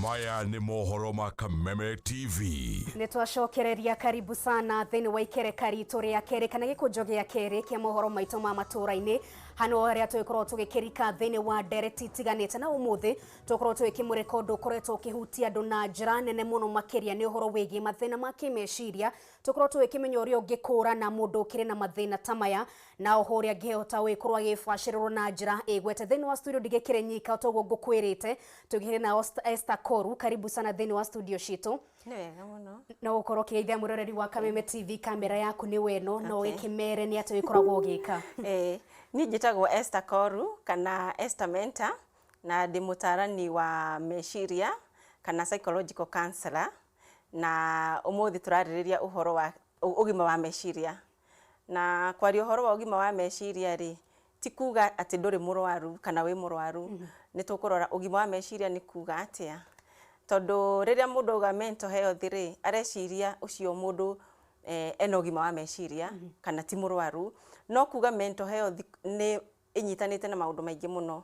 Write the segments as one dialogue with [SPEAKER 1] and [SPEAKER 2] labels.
[SPEAKER 1] Maya ni mohoro ma Kameme TV.
[SPEAKER 2] Nitwacokereria karibu sana thini wa ikereka ritu ria keri kana gikunjo gia keri kia mohoro maitu ma maturaini hano haria twikorwo tugikirika thini wa ndereti itiganite na umuthi tukorwo twikimurika undu ukoretwo ukihutia andu na njira nene muno makiria ni uhoro wigie mathina ma kimeciria tukorwo twikimenya uria ungikura na mundu ukiri na mathina ta maya na oho uria ngihota wikorwo agibacirwo na njira igwete thini wa studio ndigikire nyika toguo ngukwirite tugire na Esther Koru karibu sana thini wa studio shitu
[SPEAKER 3] ni wega muno
[SPEAKER 2] na ukorwo kigeithia muroreri wa Kameme TV kamera yaku ni weno no ikimere ni ati wikoragwo ugika
[SPEAKER 3] ni njitagwo Esther Koru kana Esther Mentor na ndi mutarani wa meciria kana psychological counselor na umuthi turaririria uhoro wa ugima wa meciria na kwari uhoro wa ugima wa meciria ri tikuga ati nduri murwaru kana wi murwaru ni tukurora ugima wa meciria ni kuga atia tondu riria mundu uga mental health ri areciria ucio mundu ena ugima wa meciria kana ti murwaru no kuga mental health ni inyitanite na maundu maingi muno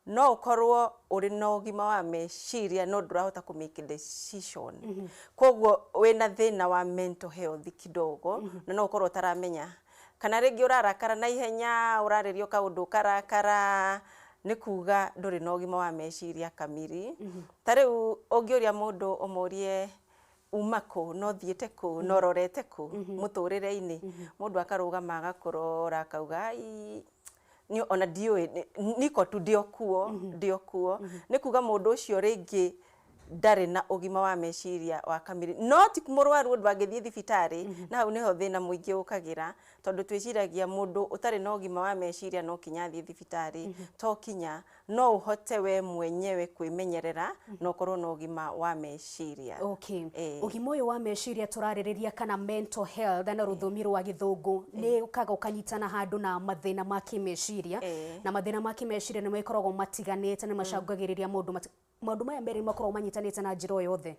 [SPEAKER 3] no ukorwo uri na ugima wa meciria no ndurahota ku make decision koguo wina thina wa mental health kidogo na no ukorwo taramenya kana ringi urarakara na ihenya uraririo kaundu karakara ni kuga nduri na ugima wa meciria kamiri tariu ungiuria mundu umurie umako no thiete ku no rorete ku muturire-ini mundu akarugama agakurora akauga ni ona dio niko tu dio kuo ni kuga mundu ucio ringi ndari na ugima wa meciria wa kamiri no ti murwaru ndu angithie thibitari na hau niho thina muingi ukagira tondu twiciragia mundu utari na ugima wa meciria no kinya thie thibitari to kinya no uhote we mwenyewe kwimenyerera no korwo na ugima wa meciria
[SPEAKER 2] ugima uyu wa meciria turaririria kana mental health na ruthumi rwa githungu ni ukaga ukanyitana handu na mathina ma kimeciria na mathina ma kimeciria ni makoragwo matiganite ni macangagiriria maundu maya mbere makoragwo manyitanite na njira yothe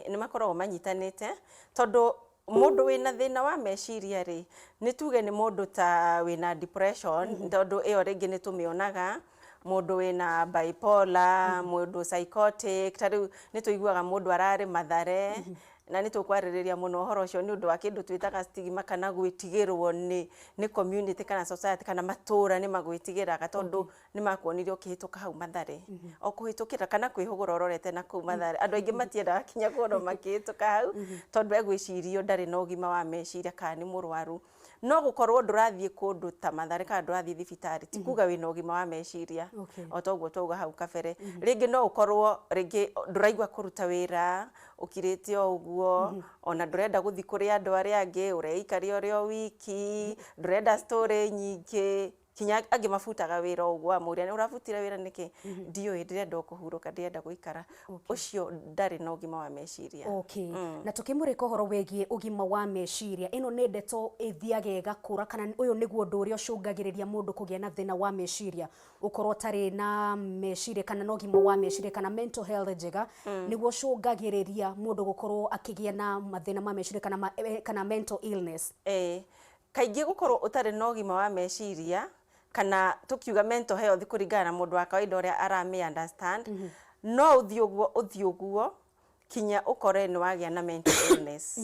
[SPEAKER 3] ni makoragwo manyitanite tondu mundu wina thina wa meciria ri ni tuge ni mundu ta wina depression tondu iyo ringi ni tumionaga mundu wina bipolar mundu psychotic tariu ni tuiguaga mundu arari mathare na ni tukwaririria muno horo cio ni undu wa kindu twitaga stigma kana gwitigirwo ni community kana society kana matura ni magwitigiraga tondu ni makuonirio kihituka hau mathare o kuhitukira kana kwihugura ororete na ku mathare andu aingi matiendaga kinya kuona makihituka hau tondu egwicirio ndari na ugima wa meciria kana ni murwaru no gukorwo ndurathie kundu ta mathare kana ndurathie thibitari tikuga wina ugima wa meciria o toguo twauga hau kabere ringi no ukorwo ringi nduraigwa kuruta wira ukirite uguo ona ndurenda guthi kuri andu aria angi ureikaria uri wiki ndurenda story nyingi kinya angi mafutaga wira uguo amuria ni urafutira wira niki ndio ndirenda kuhuruka ndirenda guikara ucio ndari na ugima wa meciria
[SPEAKER 2] na tukimurika horo wegie ugima wa meciria ino ni ndeto ithiage igakura kana uyu niguo ndu uria ucungagiriria mundu kugia na thina wa meciria ukorwo tari na meciria kana na ugima wa meciria kana mental health njega niguo ucungagiriria mundu gukorwo akigia na mathina ma meciria kana mental illness
[SPEAKER 3] kaingi gukorwo utari na ugima wa meciria kana tukiuga mental health kuringana na mundu wa kawaida uria arame understand no uthiuguo kinya ukore ni wagia na mental illness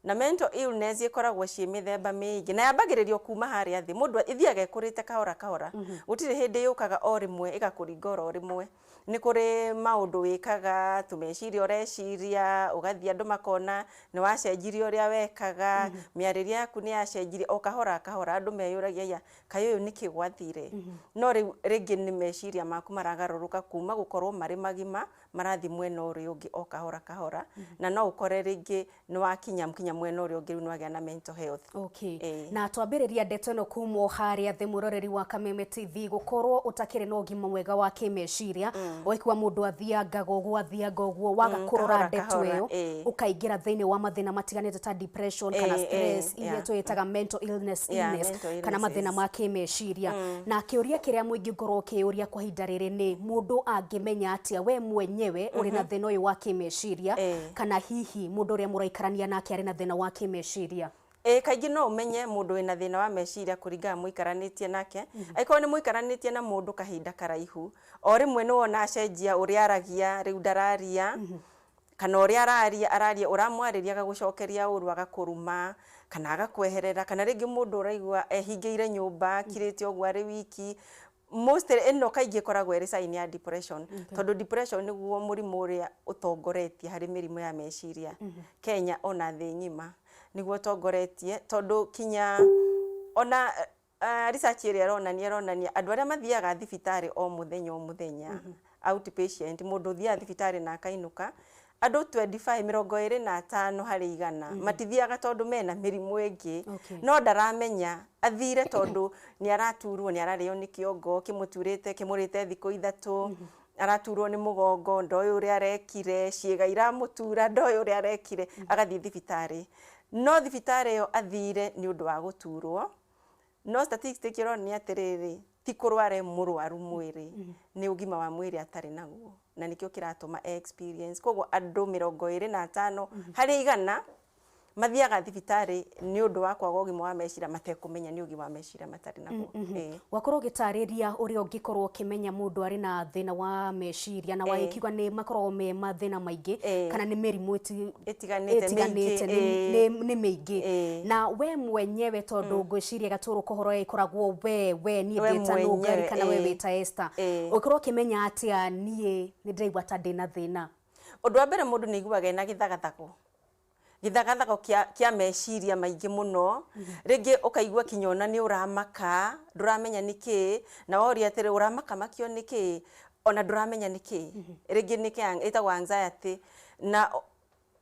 [SPEAKER 3] na mental illness ikoragwo cie mithemba mingi na yambagiririo kuma haria thi mundu ithiaga kurite kahora gutire hindi yukaga o rimwe igakuringora o rimwe ni kuri maundu wikaga tumeciria ureciria ugathia andu makona ni wacenjirie uria wekaga miariria yaku ni yacenjirie o kahora andu meyuragia ya kayo ni kigwathire no ringi ni meciria maku maragaruruka kuma gukorwo mari magima marathi mwena uri ungi o kahora na no ukore ringi ni wakinya mwena uri ungi ni wagia na mental health
[SPEAKER 2] na twambiriria ndeto no kumo haria the muroreri wa Kameme TV gukorwo utakire no ugima mwega wa kimeciria oikwa mundu athianga guo waga kurora ndeto iyo ukaingira thini wa mathina matiganite ta depression kana stress ile twitaga mental illness kana mathina ma kimeciria na kiuria kiria mwingi ngoro kiuria kwa hinda riri ni mundu angimenya atia we mwenyewe uri na thina uyu wa kimeciria kana hihi mundu uria muraikarania nake ari na thina wa kimeciria
[SPEAKER 3] Kaingĩ no umenye mũndũ wĩna thĩna wa meciria kũringana mũikaranĩtie nake. Angĩkorwo nĩ mũikaranĩtie na mũndũ kahinda karaihu, o rĩmwe nĩ wona acenjia ũrĩa aragia, rĩu ndararia, kana ũrĩa araria ũramwarĩria agagũcokeria ũru, agakũruma, kana agakweherera, kana rĩngĩ mũndũ ũraigua ehingĩire nyũmba, akirĩte ũguo arĩ wiki. Most ĩno kaingĩ ĩkoragwo ĩrĩ sign ya depression. Tondũ depression nĩguo mũrimũ ũrĩa ũtongoretie harĩ mĩrimũ ya meciria Kenya ona thĩ ng'ima. Nĩguo ũtongoretie tondũ kinya ona research ĩrĩa ĩronania andũ arĩa mathiaga thibitarĩ o mũthenya outpatient, mũndũ ũthiaga thibitarĩ na akainũka, andũ 25 harĩ 100 matithiaga tondũ mena mĩrimũ ĩngĩ, no ndaramenya athire tondũ nĩ araturwo, nĩ ararĩo nĩ kĩongo, kĩmũrĩte thikũ 3, araturwo nĩ mũgongo, ndoĩ ũrĩa arekire, ciĩga iramũtura, ndoĩ ũrĩa arekire, agathiĩ thibitarĩ. No thibitarĩ ĩyo athire nĩ ũndũ wa gũturwo, no statistics ironania atĩrĩrĩ, ti kũrware mũrwaru mwĩrĩ, nĩ ũgima wa mwĩrĩ atarĩ naguo, na nĩkĩo kĩratũma experience. Koguo andũ 25 harĩ 100 mathiaga thibitarĩ nĩ ũndũ wa kwaga ũgima wa meciria matekũmenya nĩ ũgima wa meciria matarĩ naguo.
[SPEAKER 2] Wakorwo gĩtarĩria ũrĩa ũngĩkorwo ũkĩmenya mũndũ arĩ na thĩna wa meciria na wakiuga nĩ makoragwo me mathĩna maingĩ kana nĩ mĩrimũ ĩtiganĩte nĩ mĩingĩ, na we mwenyewe tondũ ngwĩciria Gatũrũ Kohoro ĩkoragwo we niĩ ndĩta Nũngari kana we wĩta Esther, ũkorwo ũkĩmenya atĩa niĩ nĩ ndĩraigua ta ndĩna thĩna?
[SPEAKER 3] Ũndũ wa mbere mũndũ nĩ aiguaga ena gĩthagathago kĩa meciria maingĩ mũno. Rĩngĩ ũkaigua kinya ona nĩ ũramaka, ndũramenya nĩkĩ, na woria atĩrĩ ũramaka makio nĩkĩ, ona ndũramenya nĩkĩ. Rĩngĩ nĩkĩ ĩtagwo anxiety, na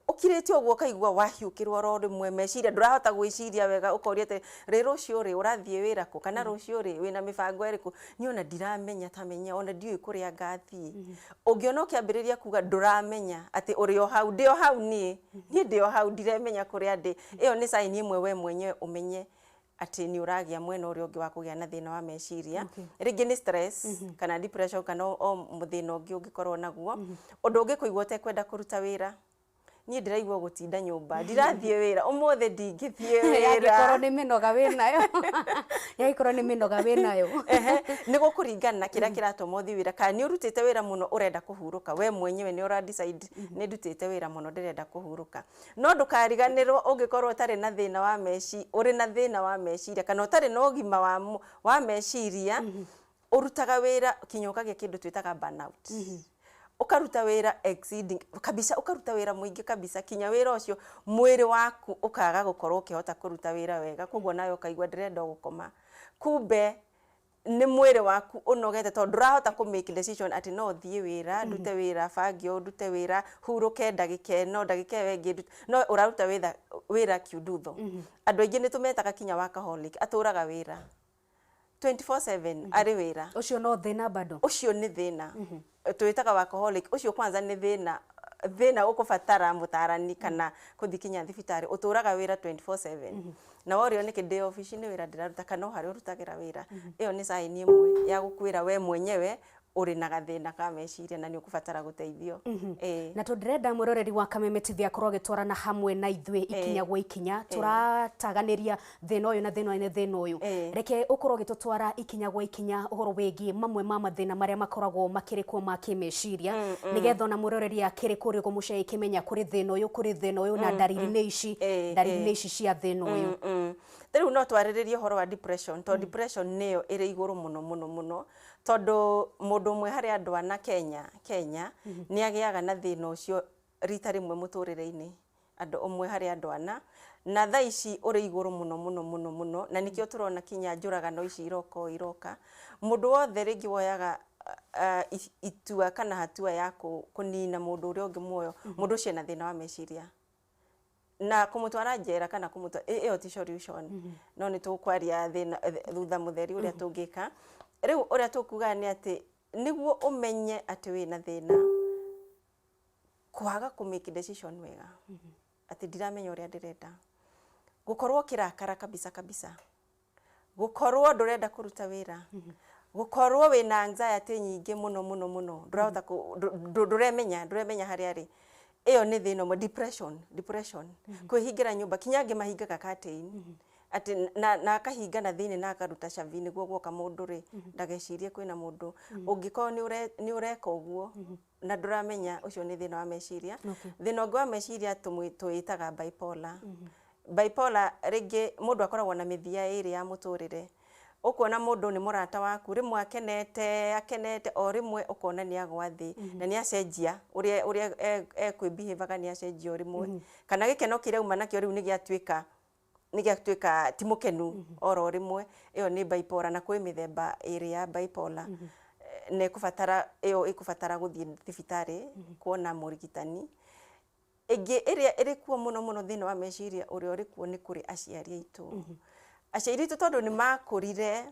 [SPEAKER 3] ukirĩte ũguo ũkaigua wahiũkĩrwo ro rĩmwe meciria, ndũrahota gwĩciria wega, ũkoria atĩ rĩ rũciũ rĩ ũrathiĩ wĩra kũ, kana rũciũ rĩ wĩna mĩbango ĩrĩkũ, niĩ ona ndiramenya, tamenya ona ndiũĩ kũrĩa ngathiĩ. Ũngĩona ũkĩambĩrĩria kuga ndũramenya atĩ ũrĩ o hau, ndĩ o hau niĩ ndĩ o hau, ndiremenya kũrĩa ndĩ, ĩyo nĩ sign ĩmwe we mwenyewe ũmenye atĩ nĩ ũragia mwena ũrĩa ũngĩ wa kũgĩa na thĩna wa meciria. Rĩngĩ nĩ stress kana depression kana o mũthĩna ũngĩ ũngĩkorwo naguo. Ũndũ ũngĩ kũigua ũtekwenda kũruta wĩra, niĩ ndĩraigua gũtinda nyũmba, ndirathiĩ wĩra, ũmũthĩ ndingĩthiĩ wĩra. Yagĩkorwo
[SPEAKER 2] nĩ mĩnoga wĩnayo, yagĩkorwo nĩ mĩnoga wĩnayo.
[SPEAKER 3] Nĩ gũkũringana na kĩrĩa kĩratũma ũthiĩ wĩra, kana nĩ ũrutĩte wĩra mũno ũrenda kũhurũka, we mwenyewe nĩ ũra decide nĩ ndutĩte wĩra mũno ndĩrenda kũhurũka. No ndũkariganĩrwo ũngĩkorwo ũtarĩ na thĩna wa meciria, ũrĩ na thĩna wa meciria kana ũtarĩ na ũgima wa meciria, ũrutaga wĩra kinya ũkagĩa kĩndũ twĩtaga burnout. Ukaruta wĩra exceeding kabisa, ukaruta wĩra mũingĩ kabisa, kinya wĩra ũcio mwĩrĩ waku ũkaga gũkorwo ũkĩhota kũruta wĩra wega, koguo nayo ũkaigua ndĩrenda gũkoma. Kumbe nĩ mwĩrĩ waku ũnogete tondũ ndũrahota kũ make decision atĩ no thiĩ wĩra, ndute wĩra, bangio ndute wĩra, hurũke ndagĩka ĩno, ndagĩka ĩyo ĩngĩ, no ũraruta wĩra kiundutho. Andũ aingĩ nĩ tũmetaga kinya workaholic, atũraga wĩra 24/7 arĩ wĩra.
[SPEAKER 2] Ũcio no thĩna bado.
[SPEAKER 3] Ũcio nĩ thĩna. Twĩtaga workaholic. Ũcio kwanza nĩ thĩna ũkũbatara mũtarani kana kũthikinya thibitarĩ. Ũtũraga wĩra 24/7. Na worio nĩkĩ ndĩ ofici-inĩ wĩra ndĩraruta kana harĩa ũrutagĩra wĩra. Ĩyo nĩ sign ĩmwe ya gũkwĩra we mwenyewe ũrĩ na gathĩna ka meciria na nĩ ũkũbatara gũteithio.
[SPEAKER 2] Na tũndĩrenda mwĩroreri wa Kameme TV akorwo agĩtwarana hamwe na ithuĩ ikinya gwa ikinya, tũrataganĩria thĩna ũyũ na thĩna ũyũ. Reke ũkorwo ũgĩtũtwara ikinya gwa ikinya ũhoro wĩgiĩ mamwe ma mathĩna marĩa makoragwo makĩrĩ kuo ma kĩmeciria, nĩgetha ona mwĩroreri akĩrĩ kũrĩa mũceye kĩmenya kũrĩ thĩna ũyũ na ndariri ici cia thĩna ũyũ.
[SPEAKER 3] Rĩu no twarĩrĩrie ũhoro wa depression, tondũ depression nĩyo ĩrĩ igũrũ mũno, tondũ mũndũ ũmwe harĩ andũ ana Kenya nĩ agĩaga na thĩna ũcio rita rĩmwe mũtũrĩre-inĩ, andũ ũmwe harĩ andũ ana, na thaa ici ũrĩ igũrũ mũno, na nĩkĩo tũrona kinya njũragano ici iroka. Mũndũ wothe rĩngĩ woyaga itua kana hatua ya kũnina mũndũ ũrĩa ũngĩ muoyo, mũndũ ũcio ena thĩna wa meciria. Na kũmũtwara njera kana kũmũtwara ĩyo ti solution, no nĩ tũkwaria thutha mũtheri ũrĩa tũngĩka. Rĩu ũrĩa tũkuga nĩ atĩ nĩguo ũmenye atĩ wĩna thĩna, kwaga kũ make decision wega, atĩ ndiramenya ũrĩa ndĩrenda, gũkorwo kĩrakara kabisa, gũkorwo ndũrenda kũruta wĩra, gũkorwo wĩna anxiety nyingĩ mũno, ndũrahota ndũremenya harĩa arĩ. iyo ni thina mo depression kwihingira nyumba kinyange mahingaga curtain ati na akahinga na thini na akaruta cavi niguo gwoka mundu ri ndagecirie kwina mundu ungiko ni ureka uguo na nduramenya ucio ni thina wa meciria thina wa meciria tuitaga bipolar bipolar ringi mundu akoragwo na mithia iri ya muturire ukona mundu ni murata waku rimwe akenete o rimwe ukona ni agwa thi na ni acenjia uria kwibehavaga ni acenjia o rimwe kana gikeno kirauma nakio riu ni giatuika timukenu oro rimwe iyo ni bipolar na kwi mithemba iri ya bipolar ne kufatara iyo ikufatara guthie thibitari kuona murigitani igi iria iri kuo muno thina wa meciria uria uri kuo ni kuri aciari aitu aciari aitu tondu ni makurire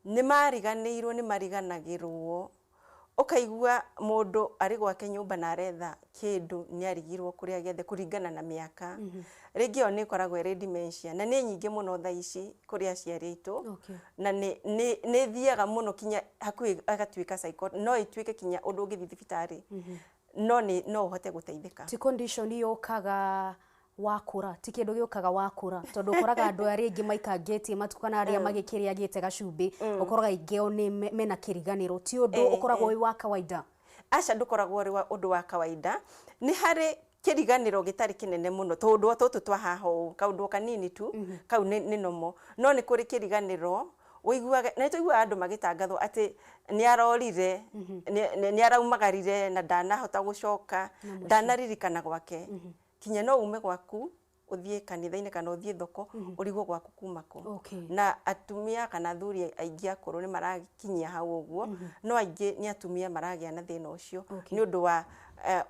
[SPEAKER 3] ni mariganirwo ni mariganagirwo ukaigua mundu ari gwake nyumba na aretha kindu ni arigirwo kuria gethe kuringana na miaka ringi o ni koragwo ri dementia na ni nyingi muno tha ici kuria aciari aitu na ni thiaga muno kinya hakui agatuika no ituike kinya undu ungithi thibitari no uhote guteithika
[SPEAKER 2] ti condition yokaga wakura ti kindu giokaga wakura tondu koraga andu ari ingi maikangeti matukana aria magikiria gite gacumbi ukoraga ingeo ni mena kiriganiro ti undu ukoragwo wi wa kawaida
[SPEAKER 3] aca ndukoragwo ri undu wa kawaida ni hari kiriganiro gitari kinene muno tondu tutu twa haho kaundu kanini tu kau ni nomo no ni kuri kiriganiro uiguaga na tuigua andu magitangathwo ati ni arorire ni araumagarire na ndanahota gucoka ndanaririkana gwake kinya no ume gwaku uthie kanitha-ini kana uthie thoko urigwo gwaku kumako na atumia kana athuri aingi akuru ni marakinyia hau uguo no aingi ni atumia maragia na thina ucio ni undu wa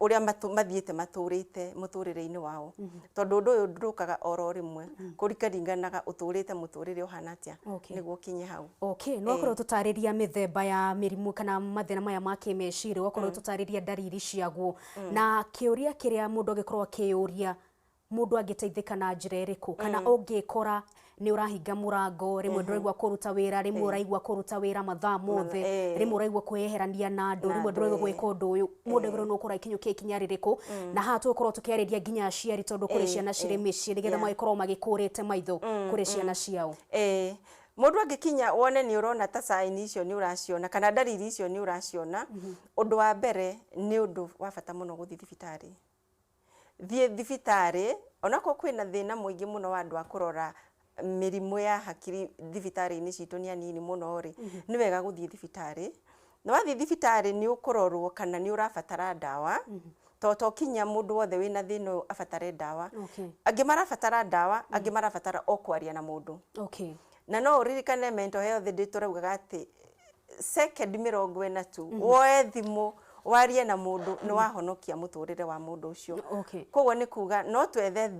[SPEAKER 3] uria mathiete maturite muturire-ini wao tondu undu uyu ndurukaga oro rimwe kurikaringanaga uturite muturire uhana atia niguo kinye hau
[SPEAKER 2] no korwo tutariria mithemba ya mirimu kana mathina maya ma kimeciria okorwo tutariria dariri ciaguo na kiuria kiria mundu agikorwo akiuria mundu agiteithika na njira iriku kana ungikora ni urahinga murango rimwe nduraigwa kuruta wira rimwe uraigwa kuruta wira mathaa mothe rimwe uraigwa kweherania na andu rimwe nduraigwa gwika undu uyu mundu gero no kura ikinyo kinya ririku na hatu ukorwo tukiariria ginya aciari tondu kuri ciana ciri micii nigetha magikorwo magikurite maitho kuri ciana ciao
[SPEAKER 3] mundu angikinya wone ni urona ta sign icio ni uraciona kana dariri icio ni uraciona undu wa mbere ni undu wa bata muno guthi thibitari thie thibitari onako kwina thina muingi muno wa andu akurora mirimu ya hakiri thibitari-ini citu ni anini muno ri ni wega guthie thibitari na wathie thibitari ni ukurorwo kana ni urabatara dawa to kinya mundu wothe wina thina abatare dawa angi marabatara dawa angi marabatara okwaria na mundu na no uririkane mental health ndituraugaga ati second 40 woe thimu warie na mundu ni wahonokia muturire wa mundu ucio koguo ni kuga no twethe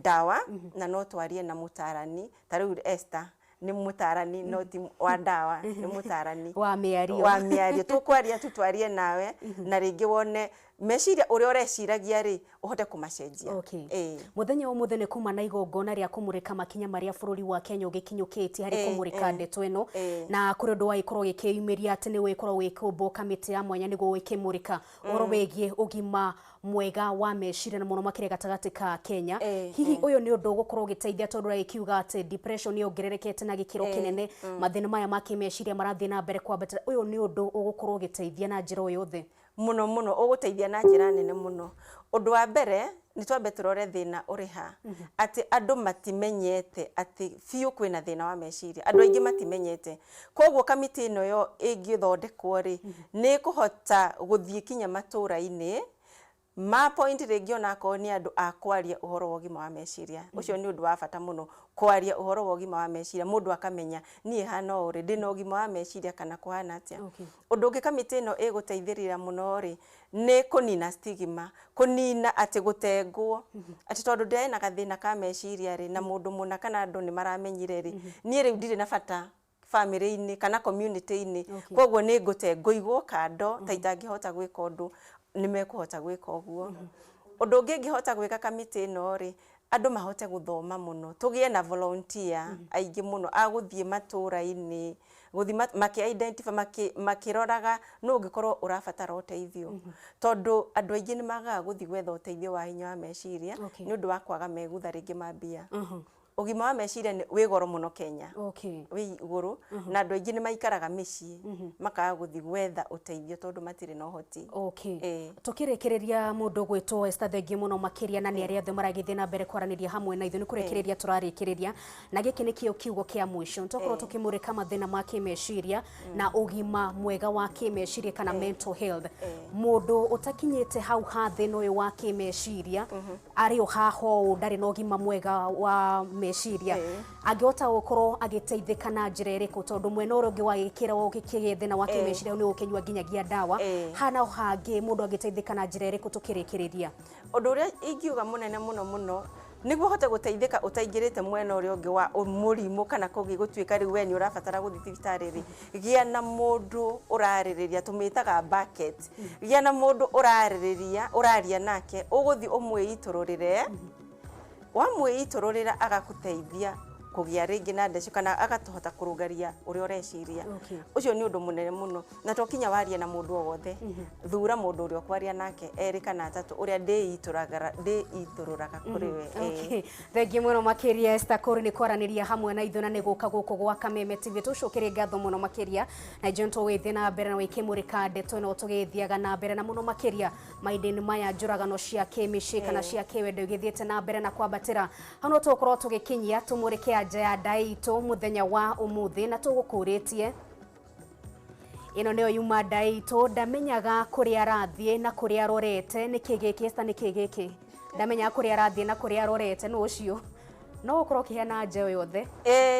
[SPEAKER 3] dawa na no twarie na mutarani tariu Esther ni mutarani no ti wa dawa ni mutarani
[SPEAKER 2] wa miario
[SPEAKER 3] tukwaria tutwarie nawe na ringi wone meciria uria ureciragia ri uhote kumacenjia
[SPEAKER 2] muthenya umuthe ni kuma na igongona ria kumurika makinya maria bururi wa Kenya ugikinyukiti hari kumurika ndeto eno na kuri ndu waikorwo gikiyumiria ati ni wikorwo wikumbo kamiti ya mwanya niguo wikimurika oro wegie ugima mwega wa meciria na muno makire gatagati ka Kenya hihi uyu ni undu gukorwo giteithia tondu rakiuga ati depression ni ongererekete na gikiro kinene mathina maya makimeciria marathie na mbere kwambatira uyu ni undu ugukorwo giteithia na njira yothe
[SPEAKER 3] muno uguteithia na njira nene muno undu wa mbere ni twambe turore thina uriha ati andu matimenyete ati fiu kwina thina wa meciria andu aingi matimenyete koguo kamiti ino yo ingithondekwo ri ni kuhota guthie kinya matura-ini ma point ringi ona ko ni andu akwaria uhoro wa ugima wa meciria ucio ni undu wa bata muno kwaria uhoro wa ugima wa meciria mundu akamenya nie hana uri ndina ugima wa meciria kana kuhana atia undu ungi kamiti ino iguteithirira muno ri ni kunina stigma kunina ati gutengwo ati tondu ndina gathina ka meciria ri na mundu muna kana andu ni maramenyire ri nie riu ndire na bata family-ini kana community-ini koguo ni ngutengwo kando ta itangihota gwika undu ni mekuhota gwika uguo undu ungi ngihota gwika kamiti ino ri andu mahote guthoma muno tugie na volunteer aingi muno aguthie matura-ini guthi maki identify makiroraga no ungikorwo urabatara uteithio tondu andu aingi ni magaga guthi gwetha uteithio wa hinya wa meciria ni undu wa kwaga megutha ringi mambia ugima wa meciria ni wi goro muno Kenya wi iguru na andu aingi ni maikaraga micii makaga guthi gwetha uteithio tondu matire na uhoti
[SPEAKER 2] tukirekereria mundu gwitwo Esther thengi muno makiria na ni aria othe maragithie na mbere kwaraniria hamwe na ithu ni kurekereria turarikireria na giki ni kio kiugo kia mwisho ntokorwo tukimurika mathina ma kimeciria na ugima mwega wa kimeciria kana mental health mundu utakinyite hau ha thina uyu wa kimeciria ari o haho ndari na ugima mwega wa meciria agiota gukorwo agiteithika na njira iriku tondu mwena uria ungi wa gikira ugikigie thina wa kimeciria ni ukinywa nginyagia dawa hana hangi mundu agiteithika na njira iriku tukirikireria
[SPEAKER 3] undu uria ingiuga munene muno niguo hote guteithika utaingirite mwena uria ungi wa murimu kana kugi gutuika riu we ni urabatara guthi thibitari ri gia na mundu uraririria tumitaga bucket gia na mundu uraririria uraria nake uguthi umwiitururire wamwiitururira agakuteithia kugia ringi na ndeci kana agatohota kurugaria uria ureciria ucio ni undu munene muno na tokinya waria na mundu wothe thura mundu uria kwaria nake eri kana atatu uria ndeitururaga kuri we
[SPEAKER 2] thengi muno makiria Esther Koru ni kwaraniria hamwe na ithu na ni guka guku gwa Kameme TV tucukire ngatho muno makiria na jonto withi na mbere na wikimurika ndeto no tugithiaga na mbere na muno makiria maindini maya njuragano cia kimici kana cia kiwendo igithiete na mbere na kwambatira hano tukorwo tugikinyia tumurike anja ya Ndaito muthenya wa umuthi na tugukuritie ino niyo yuma Ndaito ndamenyaga kuria arathie na kuria arorete nikigiki Esther nikigiki ndamenya kuria arathie na kuria arorete no ucio no ukorwo kihena anja yothe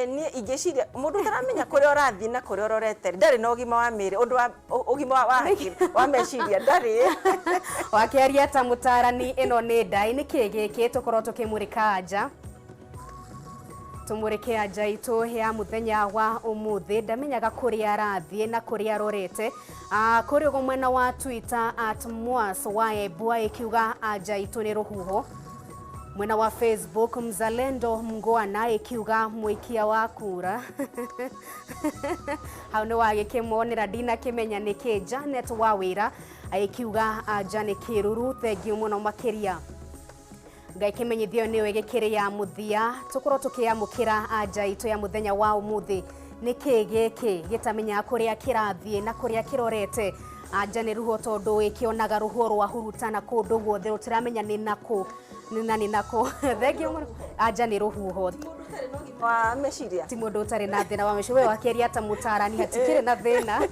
[SPEAKER 3] ni ingiciria mundu taramenya kuria urathie na kuria arorete ndari na ugima wa miri undu wa ugima wa meciria ndari
[SPEAKER 2] wakiaria ta mutarani ino ni Ndai nikigiki tukorwo tukimurika anja tumurike anja itu ya muthenya wa umuthi ndamenyaga kuria arathie na kuria arorete kuri ugo mwena wa Twitter @mwas wa ebua ikiuga anja itu ni ruhuho mwena wa Facebook Mzalendo Mngwana ikiuga mwikia wa kura hau ni wagikimwonera ndina kimenya niki Janet wa wira ikiuga anja ni kiruru thengi muno makiria ngai kimenyithio ni wegekire ya muthia tukorwo tukiamukira anja itu ya muthenya wa umuthi niki giki gitamenya kuria kirathie na kuria kirorete anja ni ruho tondu ikionaga ruho rwa hurutana kundu guothe utiramenya ni nako thegi anja ni ruhuho
[SPEAKER 3] wa meciria
[SPEAKER 2] ti mundu utari na thina wa meciria we wakeria ta mutarani hatikire na thina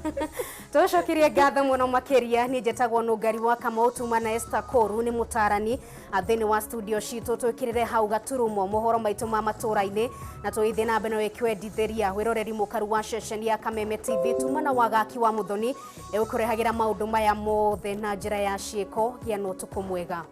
[SPEAKER 2] tucokirie ngatho muno makiria ni njetagwo Nungari wa Kamau na Esther Koru ni mutarani athini wa studio citu twikirire hau gaturumo mohoro maitu ma matura-ini na tuithi na mbere wekwendithĩria wiroreri mukaru wa ceceni ya Kameme TV tumana wagaki wa muthoni ekurehagira maundu maya mothe na njira ya ciiko gia no tukumwega.